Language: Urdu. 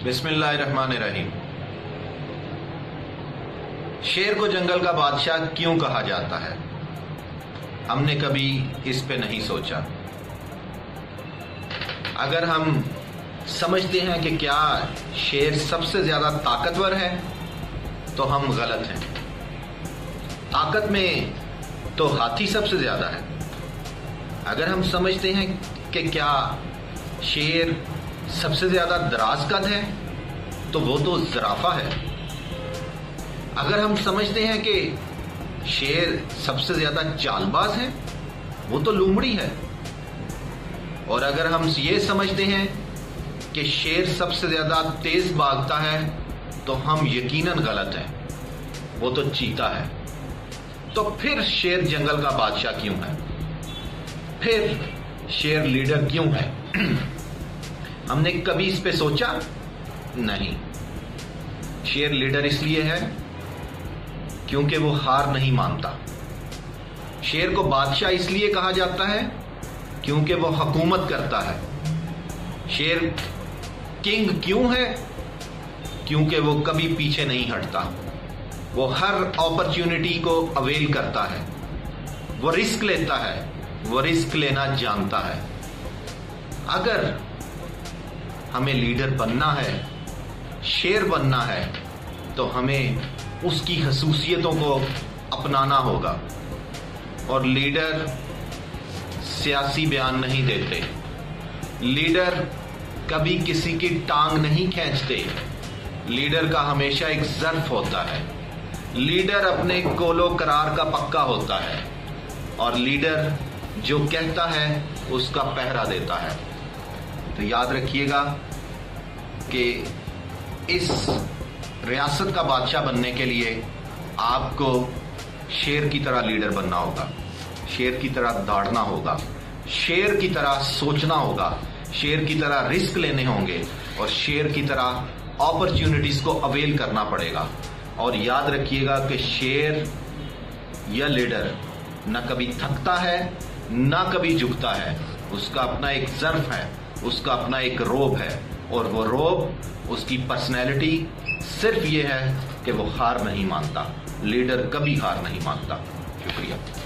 بسم اللہ الرحمن الرحیم۔ شیر کو جنگل کا بادشاہ کیوں کہا جاتا ہے؟ ہم نے کبھی اس پہ نہیں سوچا۔ اگر ہم سمجھتے ہیں کہ کیا شیر سب سے زیادہ طاقتور ہے تو ہم غلط ہیں۔ طاقت میں تو ہاتھی سب سے زیادہ ہے۔ اگر ہم سمجھتے ہیں کہ کیا شیر سب سے زیادہ دراز قد ہے تو وہ تو زرافہ ہے۔ اگر ہم سمجھتے ہیں کہ شیر سب سے زیادہ چال باز ہے وہ تو لومڑی ہے۔ اور اگر ہم یہ سمجھتے ہیں کہ شیر سب سے زیادہ تیز بھاگتا ہے تو ہم یقیناً غلط ہیں، وہ تو چیتا ہے۔ تو پھر شیر جنگل کا بادشاہ کیوں ہے؟ پھر شیر لیڈر کیوں ہے؟ ہم نے کبھی اس پہ سوچا نہیں۔ شیر لیڈر اس لیے ہے کیونکہ وہ ہار نہیں مانتا۔ شیر کو بادشاہ اس لیے کہا جاتا ہے کیونکہ وہ حکومت کرتا ہے۔ شیر کنگ کیوں ہے؟ کیونکہ وہ کبھی پیچھے نہیں ہٹتا۔ وہ ہر اپرچونٹی کو اویل کرتا ہے۔ وہ رسک لیتا ہے، وہ رسک لینا جانتا ہے۔ اگر ہمیں لیڈر بننا ہے، شیر بننا ہے، تو ہمیں اس کی خصوصیتوں کو اپنانا ہوگا۔ اور لیڈر سیاسی بیان نہیں دیتے، لیڈر کبھی کسی کی ٹانگ نہیں کھینچتے۔ لیڈر کا ہمیشہ ایک ظرف ہوتا ہے۔ لیڈر اپنے قول و قرار کا پکا ہوتا ہے، اور لیڈر جو کہتا ہے اس کا پہرا دیتا ہے۔ تو یاد رکھیے گا کہ اس ریاست کا بادشاہ بننے کے لیے آپ کو شیر کی طرح لیڈر بننا ہوگا، شیر کی طرح دوڑنا ہوگا، شیر کی طرح سوچنا ہوگا، شیر کی طرح رسک لینے ہوں گے، اور شیر کی طرح اپرچونٹیز کو اویل کرنا پڑے گا۔ اور یاد رکھیے گا کہ شیر یا لیڈر نہ کبھی تھکتا ہے نہ کبھی جھکتا ہے۔ اس کا اپنا ایک ظرف ہے، اس کا اپنا ایک روب ہے، اور وہ روب، اس کی پرسنالٹی صرف یہ ہے کہ وہ ہار نہیں مانتا۔ لیڈر کبھی ہار نہیں مانتا۔ شکریہ۔